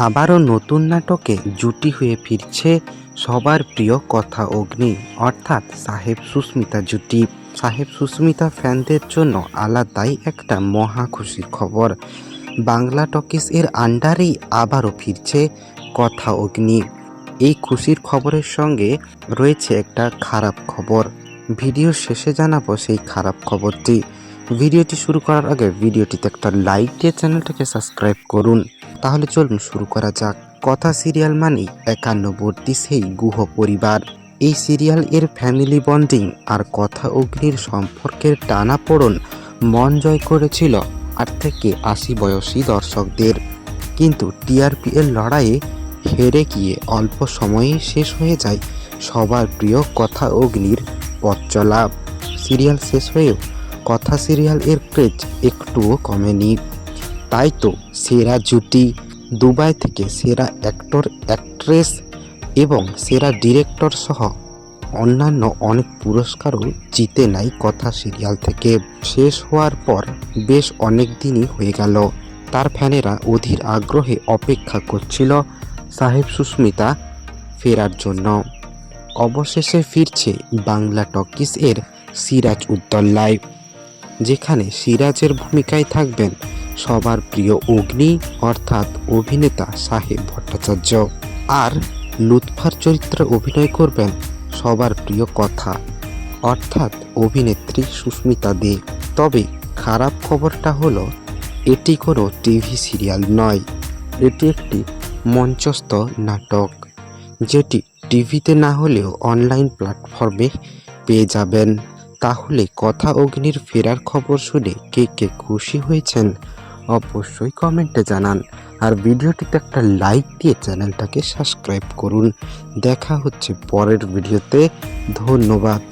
আবারও নতুন নাটকে জুটি হয়ে ফিরছে সবার প্রিয় কথা অগ্নি অর্থাৎ সাহেব সুস্মিতা জুটি। সাহেব সুস্মিতা ফ্যানদের জন্য আলাদাই একটা মহা খুশির খবর। বাংলা টকিজ এর আন্ডারেই আবারও ফিরছে কথা অগ্নি। এই খুশির খবরের সঙ্গে রয়েছে একটা খারাপ খবর। ভিডিও শেষে জানাবো সেই খারাপ খবরটি। ভিডিওটি শুরু করার আগে ভিডিওটিতে একটা লাইক দিয়ে চ্যানেলটাকে সাবস্ক্রাইব করুন। তাহলে চলুন শুরু করা যাক। কথা সিরিয়াল মানেই একান্নবর্তী সেই গুহ পরিবার। এই সিরিয়াল এর ফ্যামিলি বন্ডিং আর কথা অগ্নির সম্পর্কের টানাপোড়েন মন জয় করেছিল 8 থেকে 80 বয়সী দর্শকদের। কিন্তু টিআরপি এর লড়াইয়ে হেরে গিয়ে অল্প সময়েই শেষ হয়ে যায় সবার প্রিয় কথা অগ্নির পথ চলা। সিরিয়াল শেষ হয়েও কথা সিরিয়াল এর ক্রেজ একটুও কমেনি। তাই তো সেরা জুটি, দুবাই থেকে সেরা অ্যাক্টর অ্যাক্ট্রেস এবং সেরা ডিরেক্টর সহ অন্যান্য অনেক পুরস্কারও জিতে নেয় কথা সিরিয়াল থেকে। শেষ হওয়ার পর বেশ অনেক দিনই হয়ে গেল। তার ফ্যানেরা অধীর আগ্রহে অপেক্ষা করছিল সাহেব সুস্মিতা ফেরার জন্য। অবশেষে ফিরছে বাংলা টকিজ এর সিরাজ উদ্দৌলায়, যেখানে সিরাজের ভূমিকায় থাকবেন সবার প্রিয় অগ্নি অর্থাৎ অভিনেতা সাহেব ভট্টাচার্য, আর লুৎফার চরিত্রে অভিনয় করবেন সবার প্রিয় কথা অর্থাৎ অভিনেত্রী সুস্মিতা দে। তবে খারাপ খবরটা হলো এটি কোনো টিভি সিরিয়াল নয়, এটি একটি মঞ্চস্থ নাটক, যেটি টিভিতে না হলেও অনলাইন প্ল্যাটফর্মে পেয়ে যাবেন। তাহলে কথা অগ্নির ফেরার খবর শুনে কে কে খুশি হয়েছেন অবশ্যই কমেন্টে জানান। আর ভিডিওটিতে একটা লাইক দিয়ে চ্যানেলটাকে সাবস্ক্রাইব করুন। দেখা হচ্ছে পরের ভিডিওতে। ধন্যবাদ।